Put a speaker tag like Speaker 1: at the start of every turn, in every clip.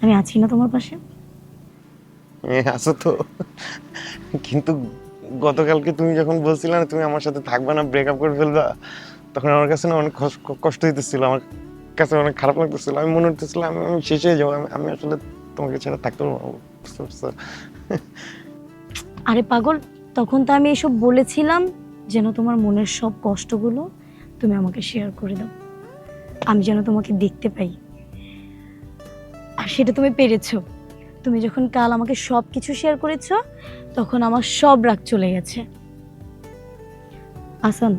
Speaker 1: আমি আছি না তোমার পাশে?
Speaker 2: আছো তো, কিন্তু গতকালকে তুমি যখন বলছিলে না তুমি আমার সাথে থাকবে না, ব্রেকআপ করে ফেলবা, তখন আমার কাছে না অনেক কষ্ট হইতেছিল, আমার কাছে অনেক খারাপ লাগতেছিল। আমি মনে হইতেছিল আমি আমি শেষ হয়ে যাবো, আমি আসলে তোমাকে ছাড়া থাকতে পারবো না। বুঝতে পারছো?
Speaker 1: আরে পাগল, তখন তো আমি এসব বলেছিলাম যেন তোমার মনের সব কষ্টগুলো তুমি আমাকে শেয়ার করে দাও, আমি যেন তোমাকে দেখতে পাই। আর সেটা তুমি পেরেছো। তুমি যখন কাল আমাকে সব কিছু শেয়ার করেছো, তখন আমার সব রাগ চলে গেছে। আসান,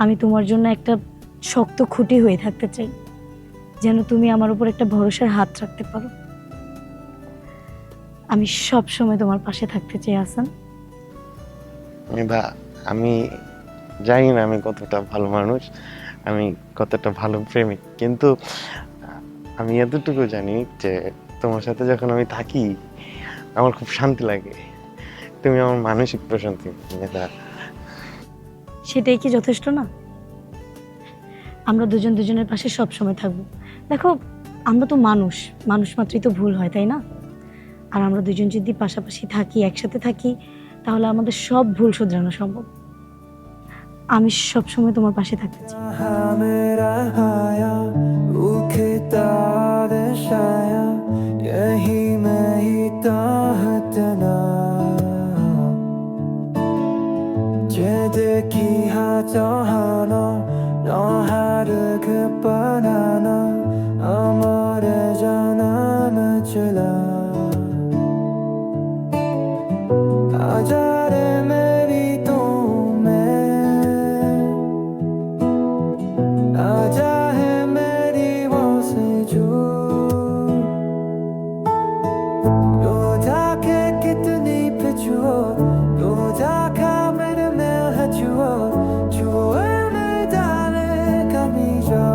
Speaker 1: আমি তোমার জন্য একটা শক্ত খুঁটি হয়ে থাকতে চাই, যেন তুমি আমার উপর একটা ভরসার হাত রাখতে পারো। আমি সব সময় তোমার পাশে থাকতে চাই আসান।
Speaker 2: মেধা, আমি জানি না আমি কতটা ভালো মানুষ, আমি কতটা ভালো প্রেমিক, কিন্তু আমি এতটুকু জানি যে তোমার সাথে যখন আমি থাকি আমার খুব শান্তি লাগে। তুমি আমার মানসিক প্রশান্তি মেধা।
Speaker 1: সেটাই কি যথেষ্ট না? আমরা দুজন দুজনের পাশে সব সময় থাকবো। দেখো, আমরা তো মানুষ, মানুষ মাত্রই তো ভুল হয়, তাই না? আর আমরা দুজন যদি পাশাপাশি থাকি, একসাথে থাকি, তাহলে আমাদের সব ভুল শুধরানো সম্ভব। আমি সব সময় তোমার পাশে থাকতে চাই।
Speaker 3: मेरा हाया उखता दशाया यही मैं ही ताहतना जेदकी हा चाहना ना हार के बनाना हमारे जाना में चला आजा रे मेरी तो मैं आजा है मेरी वहाँ से जो लो जाके कितनी पिछुआ लो जाका मेरे में हचुआ छुए में डाले कमी जा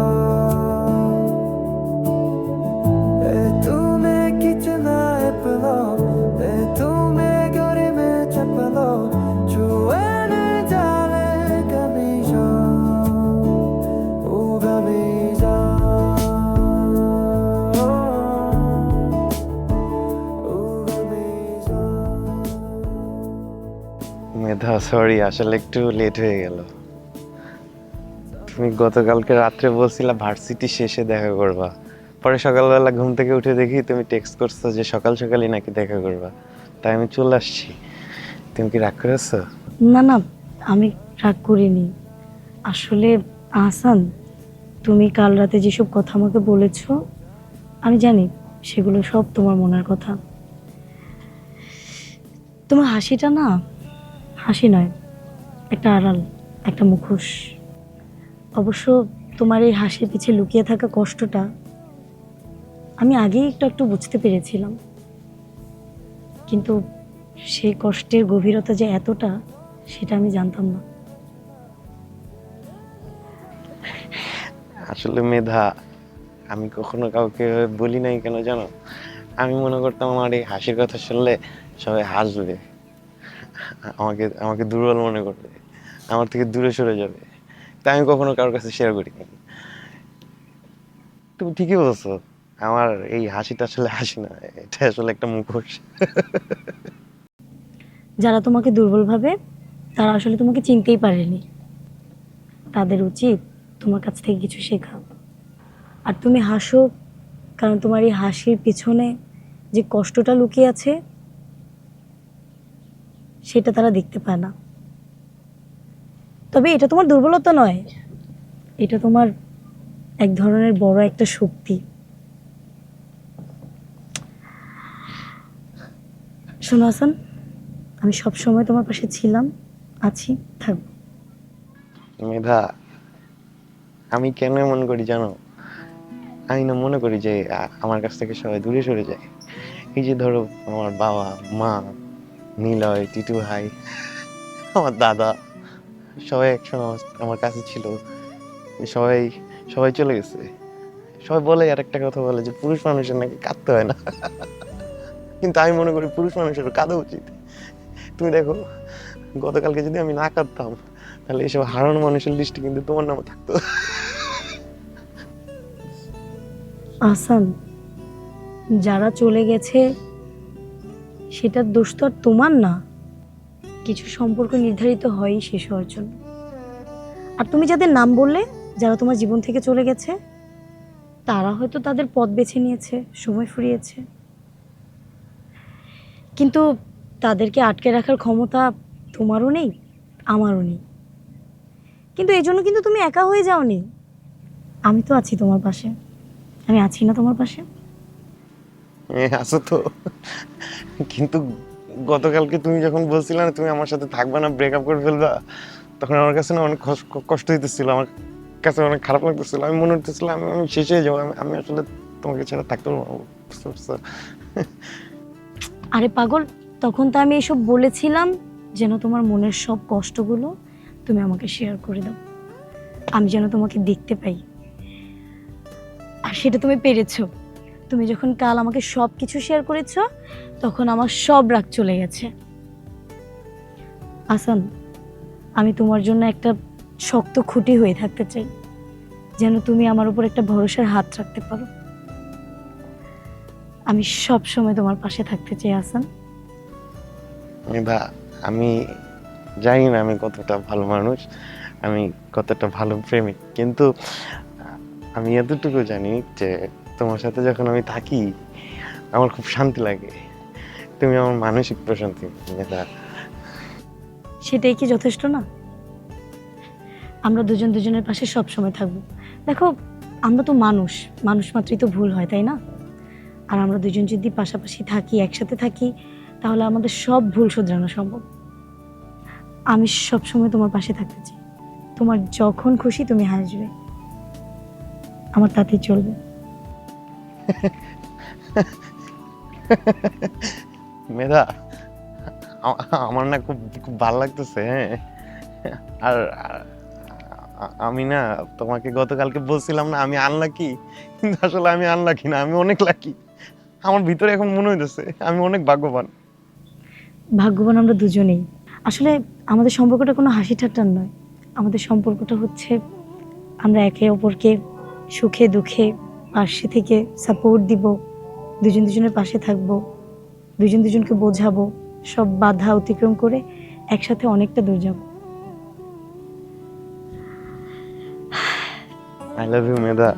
Speaker 3: ए तुम्हें कितना है पिला ए तुम्हें गरे में चपला छुए में डाले कमी जा ओ कमी जा ओ कमी जा
Speaker 2: মেধা, সরি, আসলে একটু লেট হয়ে গেল। তুমি গতকালকে রাত্রে বলছিলা ভার্সিটি শেষে দেখা করবা, পরে সকালবেলা ঘুম থেকে উঠে দেখি তুমি টেক্সট করছো যে সকাল সকালই নাকি দেখা করবা, তাই আমি চলে আসছি। তুমি কি রাগ করেছো?
Speaker 1: না না, আমি রাগ করিনি। আসলে আহসান, তুমি কাল রাতে যেসব কথা আমাকে বলেছো, আমি জানি সেগুলো সব তোমার মনের কথা। তোমার হাসিটা না হাসি নয়, একটা আড়াল, একটা মুখোশ। অবশ্য তোমার এই হাসির পিছে লুকিয়ে থাকা কষ্টটা আমি আগেই একটু একটু বুঝতে পেরেছিলাম, কিন্তু সেই কষ্টের গভীরতা যে এতটা, সেটা আমি জানতাম না।
Speaker 2: আসলে মেধা, আমি কখনো কাউকে বলি নাই, কেন জানো? আমি মনে করতাম আমার এই হাসির কথা শুনলে সবাই হাসবে, আমাকে আমাকে দুর্বল মনে করবে, আমার থেকে দূরে সরে যাবে, তাই আমি কখনো কারোর কাছে শেয়ার করিনি। তুমি ঠিকই বলছো, আমার এই হাসিটা আসলে হাসি না, এটা আসলে একটা মুখোশ।
Speaker 1: যারা তোমাকে দুর্বল ভাবে, তারা আসলে তোমাকে চিনতেই পারেনি। তাদের উচিত তোমার কাছ থেকে কিছু শেখা। আর তুমি হাসো, কারণ তোমার এই হাসির পিছনে যে কষ্টটা লুকিয়ে আছে, সেটা তারা দেখতে পায় না। তবে এটা তোমার দুর্বলতা নয়, এটা তোমার এক ধরনের বড় একটা শক্তি। শোনো হাসান, আমি সব সময় তোমার পাশে ছিলাম, আছি, থাকবো।
Speaker 2: মেধা, আমি কেন এমন করি জানো? আমি না মনে করি যে আমার কাছ থেকে সবাই দূরে সরে যায়। এই যে ধরো আমার বাবা, মা, নিলয়, টিটু ভাই, আমার দাদা, সবাই একসময় আমার কাছে ছিল, সবাই সবাই চলে গেছে। সবাই বলে আর একটা কথা বলে যে পুরুষ মানুষের নাকি কাঁদতে হয় না, কিন্তু আমি মনে করি পুরুষ মানুষের কাঁদা উচিত। তুমি দেখো, গতকালকে যদি আমি না কাঁদতাম তাহলে এইসব হারানো মানুষের লিস্টে কিন্তু তোমার নামও থাকতো।
Speaker 1: আহসান, যারা চলে গেছে সেটার দোষ তো আর তোমার না। কিছু সম্পর্ক নির্ধারিত হয়ই শেষ হওয়ার জন্য। আর তুমি যাদের নাম বললে, যারা তোমার জীবন থেকে চলে গেছে, তারা হয়তো তাদের পথ বেছে নিয়েছে, সময় ফুরিয়েছে, কিন্তু তাদেরকে আটকে রাখার ক্ষমতা তোমারও নেই, আমারও নেই। কিন্তু এই জন্য কিন্তু তুমি একা হয়ে যাওনি। আমি তো আছি তোমার পাশে। আমি আছি না তোমার পাশে?
Speaker 2: আছো তো, কিন্তু গতকালকে তুমি যখন বলছিলে না তুমি আমার সাথে থাকবে না, ব্রেকআপ করে ফেলবা, তখন আমার কাছে না অনেক কষ্ট হইতেছিল, আমার কাছে অনেক খারাপ লাগতেছিল। আমি মনে হতেছিল আমি আমি শেষ হয়ে যাবো, আমি আসলে তোমাকে ছাড়া থাকতে পারবো না, বুঝতে পারছো?
Speaker 1: আরে পাগল, তখন তো আমি এসব বলেছিলাম যেন তোমার মনের সব কষ্টগুলো তুমি আমাকে শেয়ার করে দাও, আমি যেন তোমাকে দেখতে পাই। আর সেটা তুমি পেরেছো। তুমি যখন কাল আমাকে সব কিছু শেয়ার করেছো, তখন আমার সব রাগ চলে গেছে। আসান, আমি তোমার জন্য একটা শক্ত খুঁটি হয়ে থাকতে চাই, যেন তুমি আমার উপর একটা ভরসার হাত রাখতে পারো। আমি সব সময় তোমার পাশে থাকতে চাই আসান।
Speaker 2: মেধা, আমি জানি না আমি কতটা ভালো মানুষ, আমি কতটা ভালো প্রেমিক, কিন্তু আমি এতটুকু জানি যে তোমার সাথে যখন আমি থাকি আমার খুব শান্তি লাগে। তুমি আমার মানসিক প্রশান্তি মেধা।
Speaker 1: সেটাই কি যথেষ্ট না? আমরা দুজন দুজনের পাশে সব সময় থাকবো। দেখো, আমরা তো মানুষ, মানুষ মাত্রই তো ভুল হয়, তাই না? আর আমরা দুজন যদি পাশাপাশি থাকি, একসাথে থাকি, তাহলে আমাদের সব ভুল শুধরানো সম্ভব। আমি সব সময় তোমার পাশে থাকতে চাই। তোমার যখন খুশি তুমি হাসবে, আমার তাতেই চলবে।
Speaker 2: মেধা, আমার না খুব খুব ভালো লাগতেছে, হ্যাঁ। আর আমি না তোমাকে গতকালকে বলছিলাম না আমি আনলাকি, কিন্তু আসলে আমি আনলাকি না, আমি অনেক লাকি। আমার ভিতরে এখন মনে হইতেছে আমি অনেক ভাগ্যবান।
Speaker 1: ভাগ্যবান আমরা দুজনেই। আসলে আমাদের সম্পর্কটা কোনো হাসি ঠাট্টার নয়। আমাদের সম্পর্কটা হচ্ছে আমরা একে অপরকে সুখে দুঃখে পাশে থেকে সাপোর্ট দিব, দুজন দুজনের পাশে থাকবো, দুজন দুজনকে বোঝাবো, সব বাধা অতিক্রম করে একসাথে অনেকটা দূর যাব।
Speaker 2: I love you Medha.